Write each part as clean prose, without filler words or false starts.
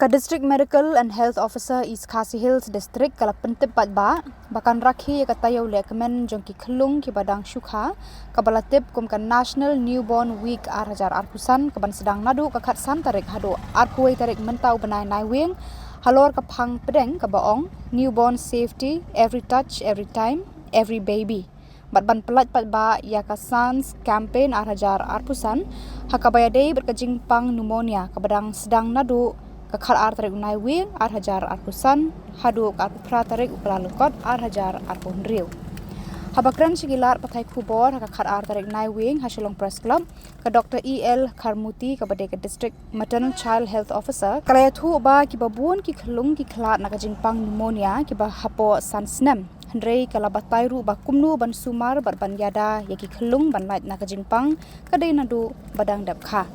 District Medical and Health Officer East Khasi Hills District kala pentip patba bakan rakhi katayau lekmen jongki Khyllung Kiba dang syukha kabalatip kumkan National Newborn Week arhajar arkusan kaban sedang Naduh kakatsan tarik Haduh arkuai tarik mentau Bnai Naiwing halor kapang pedeng kabaong newborn safety every touch every time every baby batban pelat patba yakasans campaign arhajar arpusan hakabayadei berkejingpang Pneumonia kabadang sedang Naduh kakar ar tarik Naiwing arhajar arpusan Haduh arpupra tarik ukalalukot arhajar arpunriu habakran sigilar patai Khubor kakar ar tarik Naiwing Shillong Press Club ke Dr. E.L. Karmuti ke District Maternal Child Health Officer kalayathu ba kibabun ki Khyllung ki klat na Jingpang Pneumonia kiba hapo sansnem Hendrei kalabatai ru ba kumnu ban sumar ban yada yaki Khyllung ban lait na Jingpang kadai Naduh badang dapkha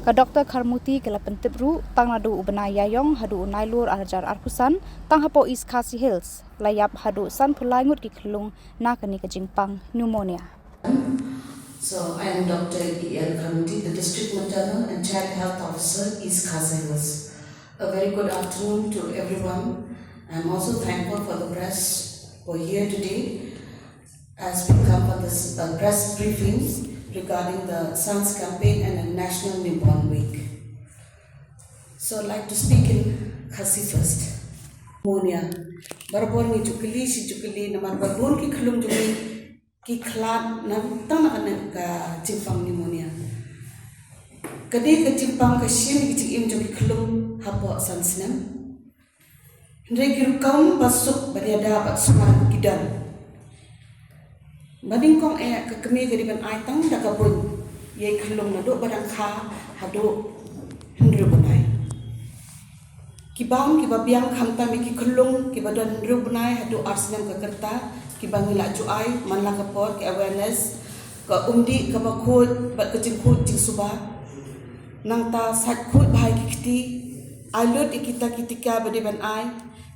ka Dr. Karmuti kala pentip ru Tang Naduh Bnai Iaiong Haduh Nailur arhajar arpusan Tang hapo East Khasi Hills layap Haduh san pulai Ngut ki Khyllung na kani Jingpang Pneumonia. So I am Dr. E.L. Karmuti, the District Maternal and Child Health Officer, East Khasi Hills. A very good afternoon to everyone. I am also thankful for the press for here today as we come for this press briefing regarding the SANS campaign and the National Newborn Week. So I'd like to speak in Khasi first. Pneumonia. Barbor ni jukili si jukili namar barbon ki Khyllung jukili ki klat nam tang na ka Jingpang Pneumonia. Kadi ka Jingpang ka shin ki im jukili Khyllung hapo sansnem. Hendrai ki rukam pasuk bariada bat sumar kidan. Bading kong ke kami gariban ai tang da kabun ye Khyllung Naduh badang kha Haduh hendru Bnai kibang kibabiang khamta mi ki Khyllung kibadon hendru Bnai Haduh arsnam ka kerta kibang ila juai manla kapor ke awareness ka umdi ka bakhut bat kejingkhut jing suba nang ta sat khut bahai ki kiti alut ikita kitika badiban ai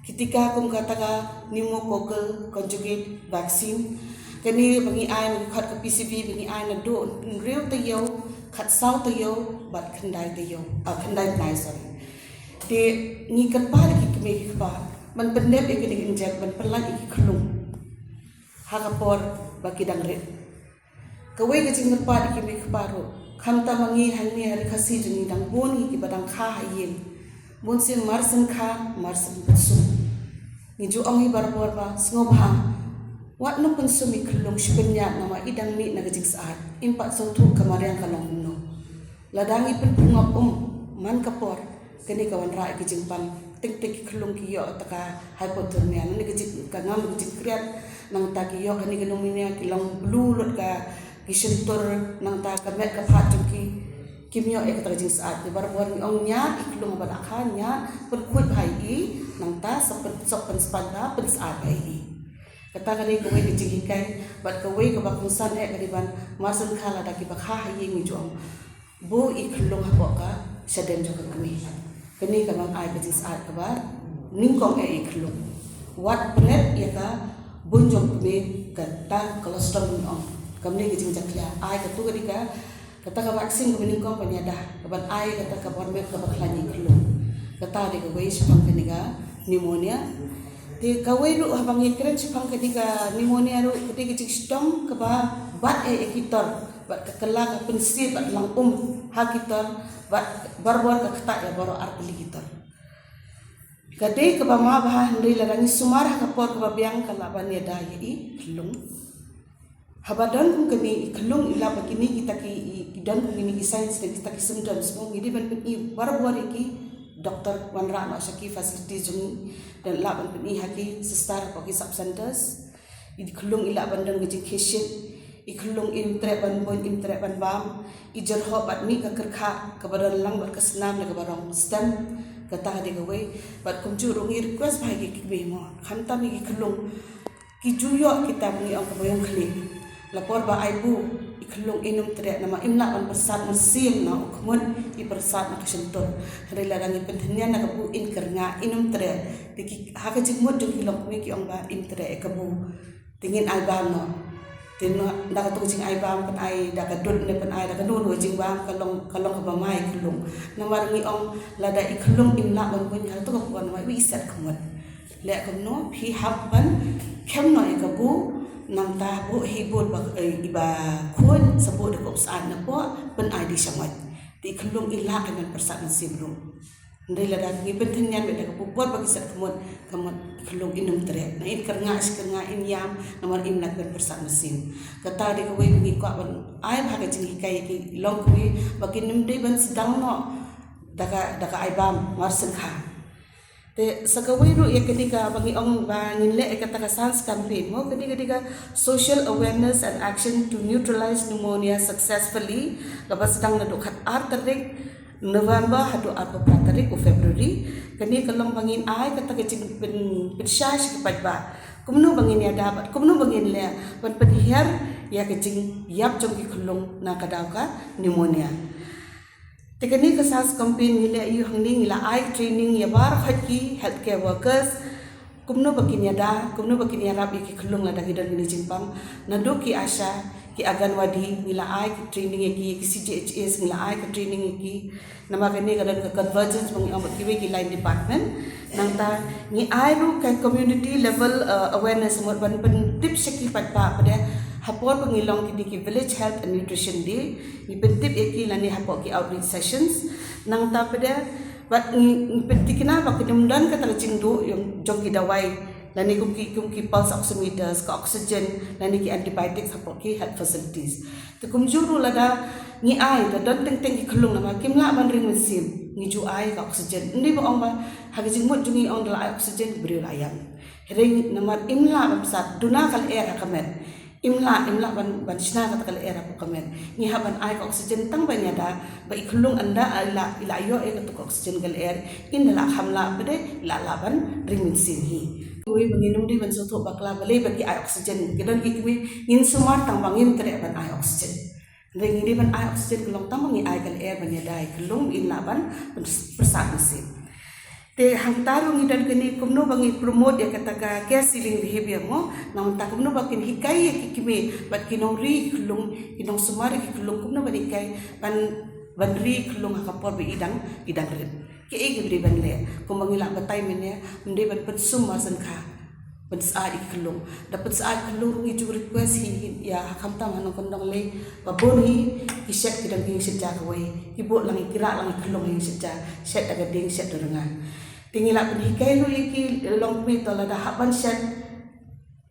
ketika kum kataga pneumococcal conjugate vaccine kani bangi ai ni khat ka PCV bangi ai na do real tayo khat sau tayo bat khandai tayo khandai nai sorry de ni kan pa ki kme ki ba man pendep ek ni injek man pelan ki Khyllung ha ka por ba ki dang re kawai ka jing pa ki me ki ba ro kham ta mangi han ni hari khasi juni dang bon ki badang kha hayin bon sin marsen kha marsen su ni ju ong hi bar por ba sngob ha wat no konsumi Khyllung shpenya nama idang mi na gajing saat impak sautu kamariang kalong no ladangi pen pungap man kapor kani kawan ra ki Jingpang tik tik Khyllung ki yo taka hypothermia ni gajing kangam gajing kriat nang ta ki yo kani pneumonia ki long lulut ka ki sentur nang ta ka met ka phat ki kimyo ek ta gajing saat ni bar bor ni ong nya Khyllung ba akhan nya pen khut bhai i nang ta sapet sopen spada pen saat ai kata kali kawai dijigikai bat kawai ka bakungsan kadiban marsen khala da ki bakha hayi mi jong bo I Khyllung hapo ka sadem jo kami kani ka bang ai bajis at ka ba ningkong I Khyllung wat pret ya ka bunjong me ka ta cholesterol on kamne ki jing jakya ai ka tu kadi ka kata ka vaksin ka ningkong panyada ka ban ai kata ka borme ka bakhlani Khyllung kata de ka wai spang kani ka pneumonia di kawai ru habang ikren sipang ketika pneumonia ru ketika stom ke ba bat ekitor bat kekela ke pensi bat lang hakitor bat barbor ke ketak ya baro arpeli kitor kadai ke ba ma bah hendai larangi sumar ka por ke ba biang kala ban ya da I Khyllung habadan kum kini Khyllung ila begini kita ki dan begini ki sains dan kita ki symptoms mo ngidi ban pen barbor ki Dr. Wanra no Shaki facility jung dan laban peni haki sestar ko ki sub centers I Khyllung ila bandang gejing khishit I Khyllung in tre ban bon in tre ban bam I jerho bat mi ka kerkha ka badan lang bat kasnam la ka barong stem kata de gawe bat kumju rungi request bhai ki be mo khamta mi ki Khyllung ki juyo kita mi ong ka boyong khli lapor ba aibu I Khyllung inum tre nama imna ban persat mesin na ukmun I persat na kasentor rela rangi penthnya na kabu in kernga inum tre diki haka jingmut jung hilong mi ki ong ba in tre kabu tingin ai ba no Tino daga tu jing ai bam pen ai daga dut ne pen ai daga nu jing bam kalong ka bamai Khyllung namar ngi ong lada I Khyllung imla ban pun hal tu ka puan mai wi sat khamot le kam no phi hab ban khem no ka bu nam ta bu hi bot ba iba khun sabot ko saan na po pen ai di samat ti Khyllung ila kan persat sibru ndai lada ngi penting nyan be daga bu bot ba sat khamot Khyllung inum tre na in karnga in yam namar im nak persat mesin kata de ko wi ko ban ai bha ka jing kai ki long kwi bakin nim de ban sedang no daga ai bam mar sengkha te sakawai ru ya ketika bagi ong ba ngin le kata ka sans campaign mo ketika social awareness and action to neutralize pneumonia successfully ka sedang na dokhat artarik November hadu apa tarik u February kani kalong bangin ai kata ke jing pen shash ke padba kumno bangin ya dapat kumno bangin le pan penhiar ya ke jing yap jong ki Khyllung na kadaw ka pneumonia tekani ka sas campaign ni le yu hangning la ai training ya bar khaki healthcare workers kumno bangin ya da kumno bangin ya rab ki Khyllung la dagi dan ni Jingpang Naduh ki asha ki aganwadi nila ai ki training ki CGHS nila ai ki training ki nama kani kadan ka convergence bang ang kiwe ki line department nang ta ni ai ru ka community level awareness mo ban pen tips ki patpa pada hapor pangilong ki village health and nutrition day ni pentip ki lani hapor ki outreach sessions nang ta pada bat ni pentikna ba kedumdan ka tarjingdu yung jong ki dawai lani kumki pulse oximeters ka oxygen lani ki antibiotics support ki health facilities to kumjuru lada ni ai da don teng ki Khyllung nama kimla ban ring mesin ni ju ai ka oxygen ndi ba ong ba hagijing mut jungi ong la oxygen beri layang ring nama imla ba sat duna kal air kamen imla ban sina kata kal air ko kamen ni haban ai ka oxygen tang ban yada ba Khyllung anda ila yo e ka oxygen kal air in la hamla bede la ban ring mesin hi we menginum di ban soto bakla bale bagi ai oxygen kedan ki ngin sumar tang bangin tere ban ai oxygen ring ini ban ai oxygen kelong tang bangi ai kal air ban yadai Khyllung in laban persat mesin te hang taru ngidan kini kumno bangi promote ya kata ka care saving behavior mo namun ta kumno bakin hikai ki kimi bat kinong ri Khyllung kinong sumar ki Khyllung kumno ban hikai ban ri Khyllung hakapor be idang rin ke egi ban le kumangila batay mene mende ban pensum masan kha pensai Khyllung dapat saat Khyllung ngi ju request hi ya khamta manong kondong le babon hi isek kidang king seja kawai ibu lang kira lang Khyllung hi seja set daga ding set dorengan tingila pen hikai lu iki long mi to la da haban set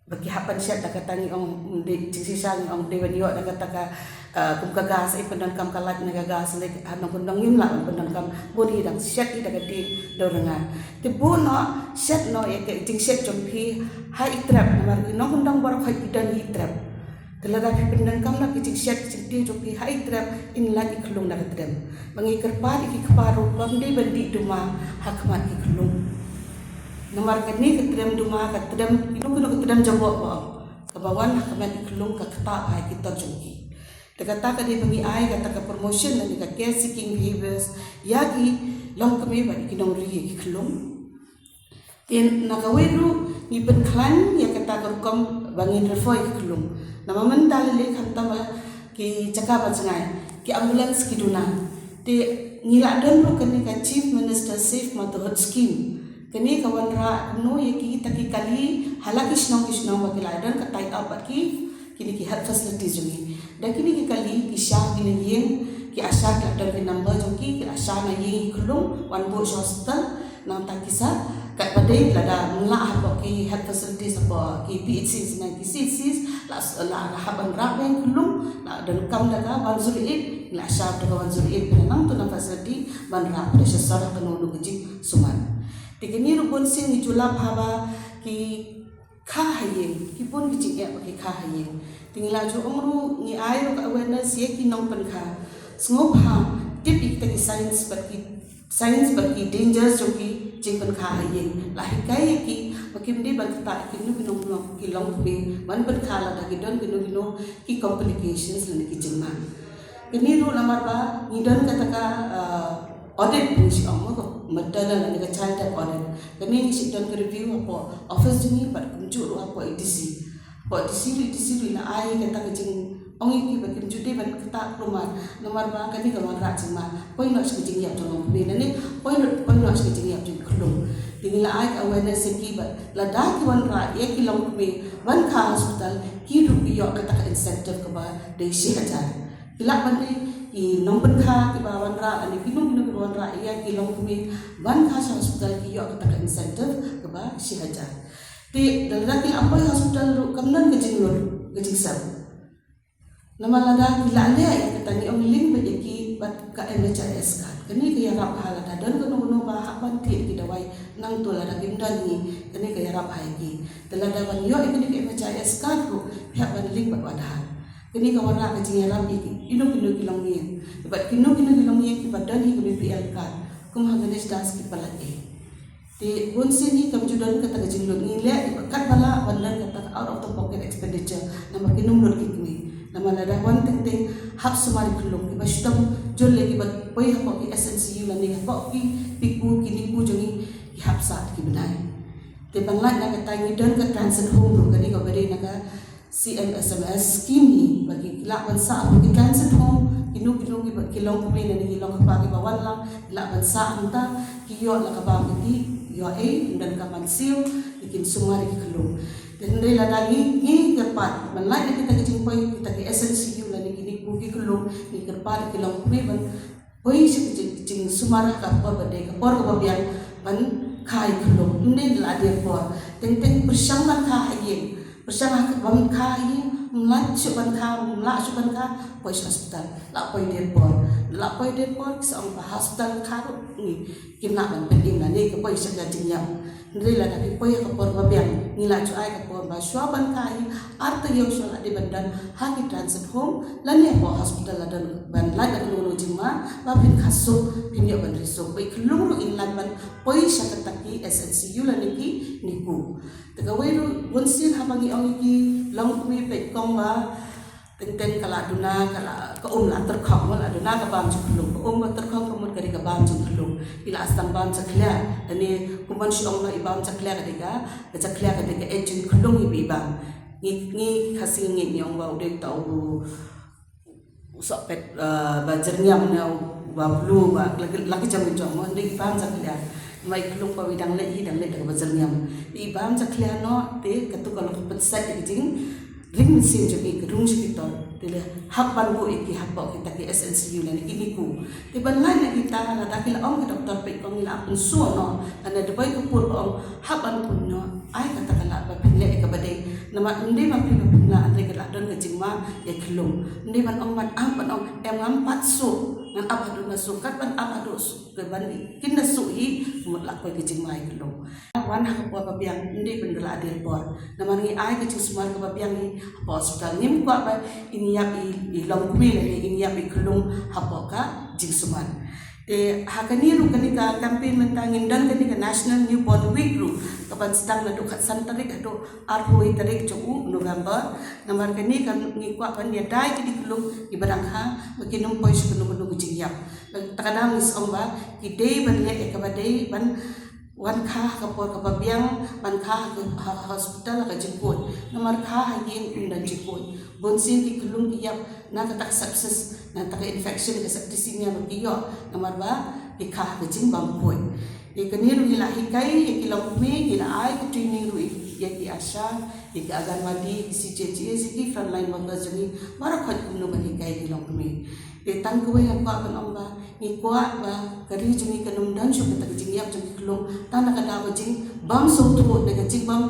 bagi haban set daga tangi ong de sisa ong de yo daga taka kum kagas pendan kam kalat nagagas le anong kondong imla pendan kam bodi dang set daga di dorengan te bono set no ya ke jing set jompi hai itrap namar nong kondong bar khai idan itrap telada pendan kam la jing set jing jompi hai itrap in lagi Khyllung daga trem bangi kerpa ki keparo bamde bandi duma hakmat ki Khyllung namar kani ketrem duma ketrem itu kuno ketrem jambok ba kabawan hakmat ki Khyllung ka kata hai kita jongki kata kadi bagi ai kata ka promotion dan ka care seeking behaviors yagi long kami ba kinong ri ki Khyllung tin nakawiru ni penklan ya kata kerkom bangin refoi ki Khyllung nama mental le khamta ba ki cakap jangai ki ambulance ki duna te ngila dan ru kani ka chief minister safe motherhood scheme kani kawan ra no ye ki taki kali halaki snong ba ki ladan ka tai up ki kini ki health facilities jungi dan kini ki kali ki sha kini yeng ki asha ka dar ki number jungi ki asha na yeng Khyllung one bush hospital nam ta kisa kat badai lada mula apa ki health facilities apa ki PHCs na ki CCs la haban rak yang Khyllung la dan kam daga 108 la asha daga 108 penang tu na facility ban rak pressure sara kanu nu giji suman tikini rubun sing ijula bhaba ki kha hayeng ki pun ki ya ki kha hayeng tingla ju umru ni ai ro awareness ye ki nong pan kha sngo pha tip ik ta ki science but ki dangers jo ki jing pan kha hayeng la hikai ki makim de ban ta ki nu nong nong ki long be ban pan kha la da ki don ki no ki complications la ki jingma kini ro lamar ba ni don kata ka audit pun si ong ko maternal and child audit kami si don review apa office ni pat kunju ro apa etc Kok di sini lah ai kata kecing ongi ki bakin jude ban kata rumah nomor ba kani ka wan ra cing ma poi no kecing yap jong be nani poi no kecing yap jong Khillung tingila ai awareness ki ba la da ki wan ra ye ki long be wan kha hospital ki ru bi yo kata ka incentive ka ba de shi hajar kilak ban ki nong pen kha ki ba wan ra ani ki nong wan ra ye ki long be wan kha hospital ki yo kata ka incentive ka ba shi hajar ti dalaki apa hospital ru kamnan kecing lur kecing sab nama lada kilale ya kata ni ong link be ki bat ka NHS ka kani ka yarap hala da dan kono ba hapan ti ki dawai nang to lada kimdan ni kani ka yarap hai ki dalada ban yo ikani ka NHS ka ru pihak ban link bat wada kani ka wara ka jing yarap ki ino kilong ni bat kilong ni ki badan hi ka BPL ka kum ha ganesh das ki palati ti bunsin ni kam judan kata ka jing ni le kat bala bandan kata out of the pocket expenditure nama kinum lor ki ni nama lada wan ting hak sumari Khillung ki bastam jol lagi bat poi ha ki SNCU la ni ha ki piku ki nipu jongi ki hap sa ki Bnai te bangla na kata ni dan ka transit home ru kani ka bari na ka CMSMS scheme ni bagi la ban sa ki transit home kinu ki kilong ki ni ni kilong ka ki bawan lang la ban sa anta ki yo la ka ba ki yo dan ka mansiu ikin sumari ki Khillung dan dai la dagi ni kepat malai kita ke Jingpang kita ke SNCU la ni kini ku ki Khillung ni kepat ki long ku ban poi si jing sumara ka por bade ka por ka bian ban khai Khillung ni la dia por teng bersang la kha hayin bersang ka ban kha hayin mlat ban kha poi hospital la poi dia por sang hospital kha ni kina ban pendim la ni ka poi sa jing yam Nri la dari poi ka por babiang nila chu ai ka por ba shwaban kai arta yo shol ade bandan haki transit home lani po hospital la dan ban la da no jingma ba pin khaso pin yo ban riso bai Khillung ru in lan ban poi shakataki SNCU la niki niku taga wai ru wonsin habangi ong ki long kumi pe kong ba ten kala duna kala ka la terkhong la duna ka bam Khillung ka terkhong ka mut kari ka bam Khillung ila astang bam chakla ani kuman Shillong la ibam chakla ka diga ka chakla ka diga ejin Khillung hi bam ni khasi ni ong ba ude tau usap pet bajernyam na ba blu ba lagi jam jom ndi bam chakla mai Khillung pa widang le hi dang le ka bajernyam ibam chakla no te ka tu ka lo pensat jing ring mesin jadi gerung sekitar tele hak ban bu iki hak bau kita ke SNCU lan ini ku te ban lain na kita la dakil ong ke doktor pe kong ila pun so no ana de bai ku pur ong hak ban pun no ai kata kala ba pinle ke bade nama ndi ma pin na andre ke la don ke jingma ya Khillung ndi ban ong ban ong em ngam pat su ngan ap hadu na su kat ban ap hadu ke ban kin na su hi mut la ko ke jingma ya Khillung wan hak po ba biang ndi ban la de bor nama ngi ai ke semar ke ba biang ni hospital ni kwa ba iniap i long kumi ni iniap i Khillung hapoka jingsuman te hakani ru kani ka campaign mentangin dan kani ka national newborn week ru kapan sedang nadu khat san tarik ado arhoi tarik cu November namar kani kan ngi kwa ban dia dai ki Khillung i barangha makinum poi su kunu jingyap takadam is omba ki dei ban le ka ba dei ban wan kha ka por ka babiang ban kha ka hospital ka jingput namar kha hayin indan jingput bonsin ki Khillung ki yap na ka tak sepsis na tak infection ka septisinya bagiyo namar ba ki kha ka jingbang poi e kanir ila hikai ki long me ila ai ki training ru ya ki asha ki aganwadi ki CCC ki frontline workers jani mara khat kunu ban hikai ki long me e tang ko ya pa ban ongba ni kwa ba kari jini kanum dan shu ka jingyap jang Khillung tan ka da jing bam so tu de jing bam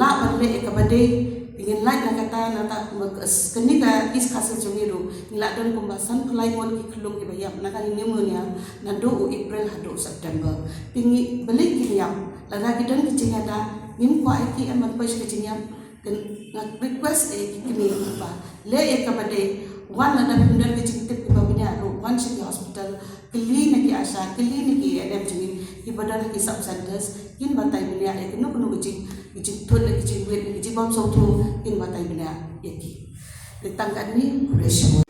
la ban le ka bade ingin like na kata na ta kani ka is khasel jongiru nila don pembahasan pelai mon ki Khillung ki bayap na kan Pneumonia Naduh April Haduh September pingi balik ki yam la ki don ki jingada nim kwa ki aman pa shi ki yam dan request ki kini pa le ka bade wan la da bundar ki jingtip ki babnya ro wan shi hospital klinik ki asha klinik ki adam jini ki badal ki sub centers kin batai dunia e kunu ki thot la ki wet ki bam so thu in batai dunia yaki tangkan ni ratio